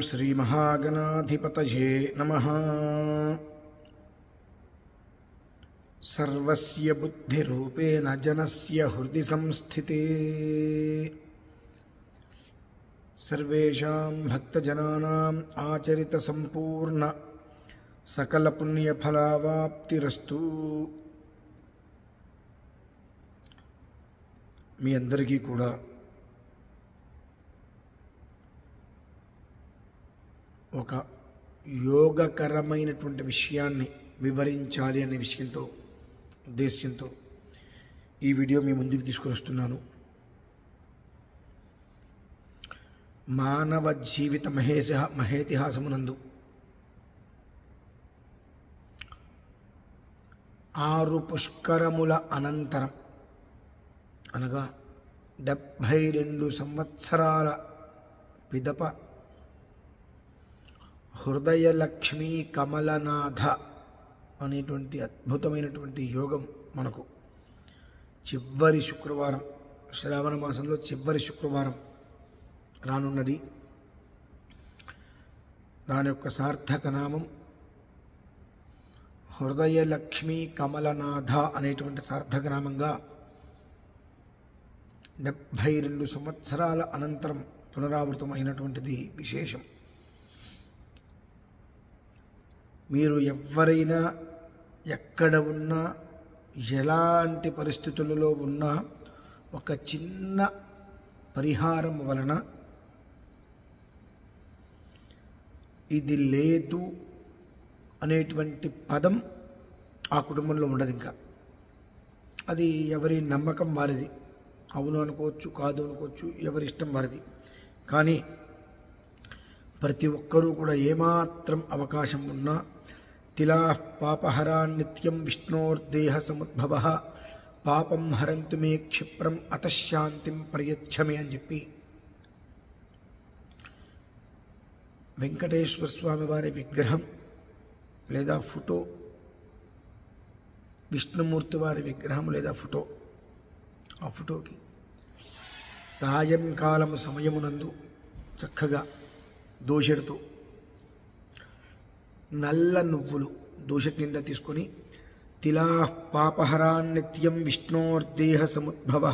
श्रीमहागणाधिपतये नमः। सर्वस्य बुद्धिरूपेण जनस्य हृदि संस्थिते सर्वेषां भक्तजनानाम् आचरितसम्पूर्ण सकलपुण्यफलावाप्तिरस्तु। మీ అందరికీ కూడా ఒక యోగకరమైనటువంటి విషయాన్ని వివరించాలి అనే ఉద్దేశంతో ఈ వీడియో మీ ముందుకు తీసుకుని వస్తున్నాను. మానవ జీవిత మహేతిహాసమునందు 6 పుష్కరముల అనంతరం అనగా 72 సంవత్సరాల పిదప హృదయలక్ష్మీ కమలనాథ అనేటువంటి అద్భుతమైనటువంటి యోగం మనకు చివరి శుక్రవారం, శ్రావణ మాసంలో చివరి శుక్రవారం రానున్నది. దాని యొక్క సార్థక నామం హృదయలక్ష్మీ కమలనాథ అనేటువంటి సార్థక నామంగా 72 సంవత్సరాల అనంతరం పునరావృతం అయినటువంటిది విశేషం. మీరు ఎవరైనా ఎక్కడ ఉన్నా ఎలాంటి పరిస్థితులలో ఉన్నా ఒక చిన్న పరిహారం వలన ఇది లేదు అనేటువంటి పదం ఆ కుటుంబంలో ఉండదు. ఇంకా అది ఎవరి నమ్మకం వారిది, అవును అనుకోవచ్చు, కాదు అనుకోవచ్చు, ఎవరి ఇష్టం వారిది. కానీ ప్రతి ఒక్కరూ కూడా ఏమాత్రం అవకాశం ఉన్నా తిలా పాపహరాన్నిత్యం విష్ణోర్దేహ సముద్భవ పాపం హరంతు మే క్షిప్రం అతశాంతిం ప్రయచ్చమే అని చెప్పి వెంకటేశ్వర స్వామి వారి విగ్రహం లేదా ఫోటో, విష్ణుమూర్తి వారి విగ్రహం లేదా ఫోటో, ఆ ఫోటోకి సాయంకాలము సమయమునందు చక్కగా దోషెడుతో నల్ల నువ్వులు దోషెట్ నిండా తీసుకొని తిలా పాపహరాన్నిత్యం విష్ణోర్దేహ సముద్భవ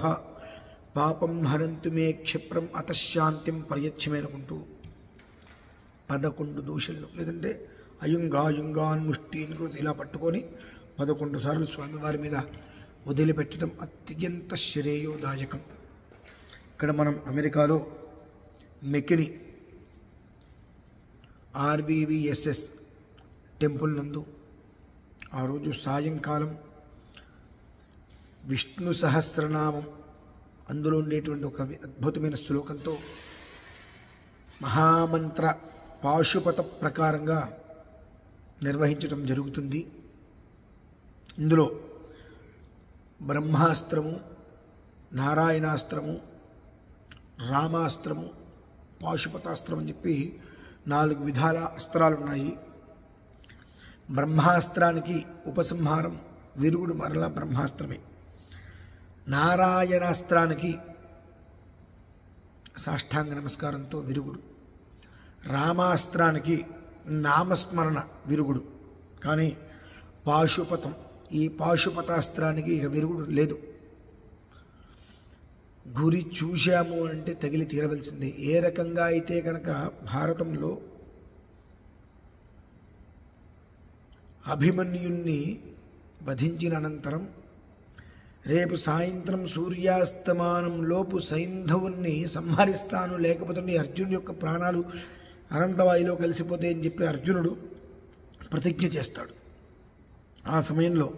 పాపం హరంతు మే క్షిప్రం అతశాంతిం ప్రయచ్చమే అనుకుంటూ 11 దోషులను లేదంటే అయుంగాయుంగాన్ ముష్టిని కూడా ఇలా పట్టుకొని 11 సార్లు స్వామివారి మీద వదిలిపెట్టడం అత్యంత శ్రేయోదాయకం. ఇక్కడ మనం అమెరికాలో మెకిని RVVSS టెంపుల్ నందు ఆ రోజు సాయంకాలం విష్ణు సహస్రనామం అందులో ఉండేటువంటి ఒక అద్భుతమైన శ్లోకంతో మహామంత్ర పాశుపత ప్రకారంగా నిర్వహించడం జరుగుతుంది. ఇందులో బ్రహ్మాస్త్రము, నారాయణాస్త్రము, రామాస్త్రము, పాశుపతాస్త్రం అని చెప్పి 4 విధాల అస్త్రాలు ఉన్నాయి. బ్రహ్మాస్త్రానికి ఉపసంహారం విరుగుడు మరలా బ్రహ్మాస్త్రమే. నారాయణాస్త్రానికి సాష్టాంగ నమస్కారంతో విరుగుడు. రామాస్త్రానికి నామస్మరణ విరుగుడు. కానీ పాశుపతం, ఈ పాశుపతాస్త్రానికి ఇక విరుగుడు లేదు. గురి చూశాము అంటే తగిలి తీరవలసిందే. ఏ రకంగా అయితే కనుక భారతంలో అభిమన్యుణ్ణి వధించిన అనంతరం రేపు సాయంత్రం సూర్యాస్తమానంలోపు సైంధవుణ్ణి సంహరిస్తాను, లేకపోతే అర్జునుడి యొక్క ప్రాణాలు అనంతవాయులో కలిసిపోతాయని చెప్పి అర్జునుడు ప్రతిజ్ఞ చేస్తాడు. ఆ సమయంలో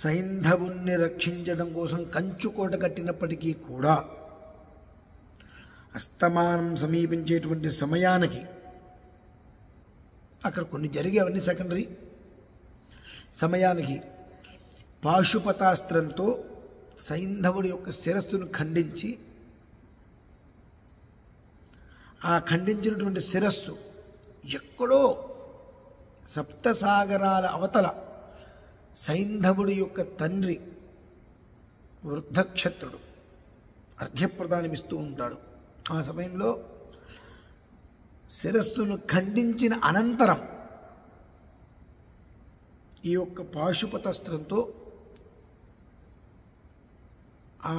సైంధవుణ్ణి రక్షించడం కోసం కంచుకోట కట్టినప్పటికీ కూడా అస్తమానం సమీపించేటువంటి సమయానికి అక్కడ కొన్ని జరిగేవన్నీ సెకండరీ. సమయానికి పాశుపతాస్త్రంతో సైంధవుడి యొక్క శిరస్సును ఖండించి ఆ ఖండించినటువంటి శిరస్సు ఎక్కడో సప్తసాగరాల అవతల సైంధవుడి యొక్క తండ్రి వృద్ధక్షత్రుడు అర్ఘ్యప్రదానమిస్తూ ఉంటాడు. ఆ సమయంలో శిరస్సును ఖండించిన అనంతరం ఈ యొక్క పాశుపతాస్త్రంతో ఆ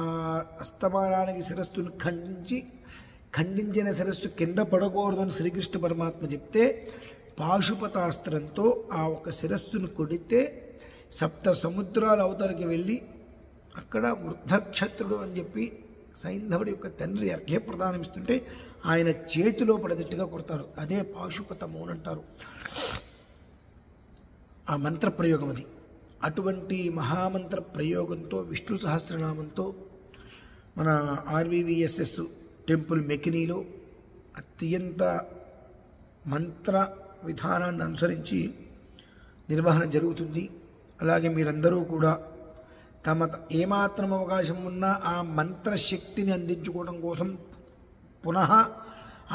అస్తమానానికి శిరస్సును ఖండించిన శిరస్సు కింద పడకూడదని శ్రీకృష్ణ పరమాత్మ చెప్తే పాశుపతాస్త్రంతో ఆ ఒక శిరస్సును కొడితే 7 సముద్రాల అవతలకి వెళ్ళి అక్కడ వృద్ధక్షత్రుడు అని చెప్పి సైంధవుడి యొక్క తండ్రి అర్ఘ్యప్రదానం ఇస్తుంటే ఆయన చేతిలో పడేటట్టుగా కొడతారు. అదే పాశుపతము అని అంటారు. ఆ మంత్ర ప్రయోగం అది. అటువంటి మహామంత్ర ప్రయోగంతో విష్ణు సహస్రనామంతో మన ఆర్వీవీఎస్ఎస్ టెంపుల్ మెకినీలో అత్యంత మంత్ర విధానాన్ని అనుసరించి నిర్వహణ జరుగుతుంది. అలాగే మీరందరూ కూడా తమ ఏమాత్రం అవకాశం ఉన్నా ఆ మంత్రశక్తిని అందించుకోవడం కోసం పునః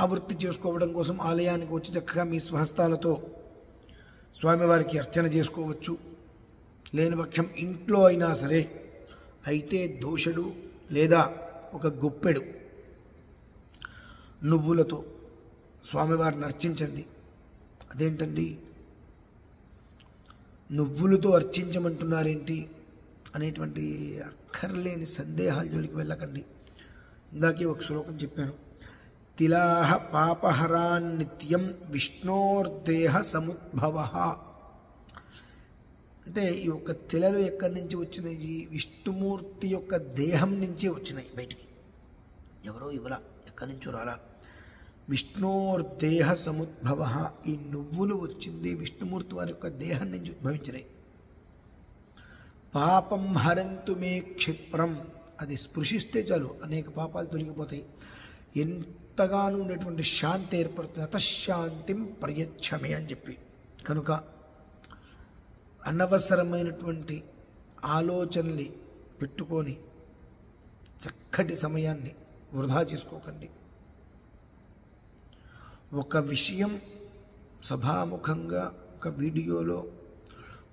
ఆవృత్తి చేసుకోవడం కోసం ఆలయానికి వచ్చి చక్కగా మీ స్వహస్తాలతో స్వామివారికి అర్చన చేసుకోవచ్చు. లేని పక్షం ఇంట్లో అయినా సరే అయితే దోషడు లేదా ఒక గుప్పెడు నువ్వులతో స్వామివారిని అర్చించండి. అదేంటండి నువ్వులతో అర్చించమంటున్నారేంటి అనేటువంటి అక్కర్లేని సందేహాల జోలికి వెళ్ళకండి. ఇందాకే ఒక శ్లోకం చెప్పాను. తిలాహ పాపహరాన్నిత్యం విష్ణోర్దేహ సముద్భవ. అంటే ఈ యొక్క తిలలు ఎక్కడి నుంచి వచ్చినాయి? విష్ణుమూర్తి యొక్క దేహం నుంచే వచ్చినాయి బయటికి. ఎవరో ఇవ్వలా, ఎక్కడి నుంచో రాలా. విష్ణోర్దేహ సముద్భవ. ఈ నువ్వులు వచ్చింది విష్ణుమూర్తి వారి యొక్క దేహం నుంచి ఉద్భవించినాయి. పాపం హరంతు మే క్షిప్రం. అది స్పృశిస్తే చాలు అనేక పాపాలు తొలగిపోతాయి. ఎంతగానో ఉండేటువంటి శాంతి ఏర్పడుతుంది. అతశాంతిం ప్రయచ్చమే అని చెప్పి. కనుక అనవసరమైనటువంటి ఆలోచనలు పెట్టుకొని చక్కటి సమయాన్ని వృధా చేసుకోకండి. ఒక విషయం సభాముఖంగా ఒక వీడియోలో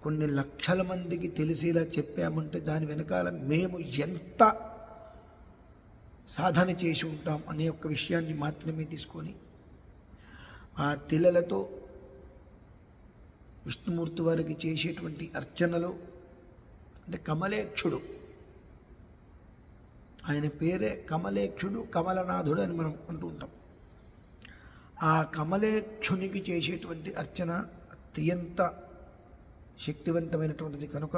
కొన్ని లక్షల మందికి తెలిసేలా చెప్పామంటే దాని వెనకాల మేము ఎంత సాధన చేసి ఉంటాం అనే ఒక విషయాన్ని మాత్రమే తీసుకొని ఆ తిలలతో విష్ణుమూర్తి వారికి చేసేటువంటి అర్చనలో అంటే కమలేక్షుడు, ఆయన పేరే కమలేక్షుడు, కమలనాథుడు అని మనం అంటూ ఉంటాం. ఆ కమలేక్షునికి చేసేటువంటి అర్చన అత్యంత శక్తివంతమైనటువంటిది. కనుక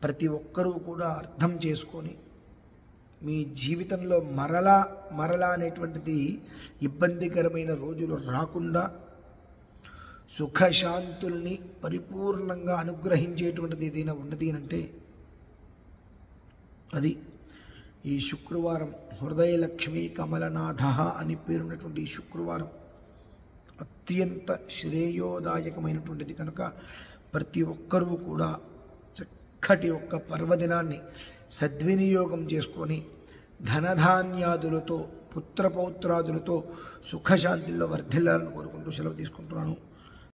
ప్రతి ఒక్కరూ కూడా అర్థం చేసుకొని మీ జీవితంలో మరలా అనేటువంటిది ఇబ్బందికరమైన రోజులు రాకుండా సుఖశాంతుల్ని పరిపూర్ణంగా అనుగ్రహించేటువంటిది ఏదైనా ఉన్నది అంటే అది ఈ శుక్రవారం హృదయలక్ష్మి కమలనాథ అని పేరున్నటువంటి ఈ శుక్రవారం అత్యంత శ్రేయోదాయకమైనటువంటిది. కనుక ప్రతి ఒక్కరూ కూడా చక్కటి ఒక్క పర్వదినాన్ని సద్వినియోగం చేసుకొని ధనధాన్యాదులతో పుత్రపౌత్రాదులతో సుఖశాంతుల్లో వర్ధిల్లాలని కోరుకుంటూ సెలవు తీసుకుంటున్నాను.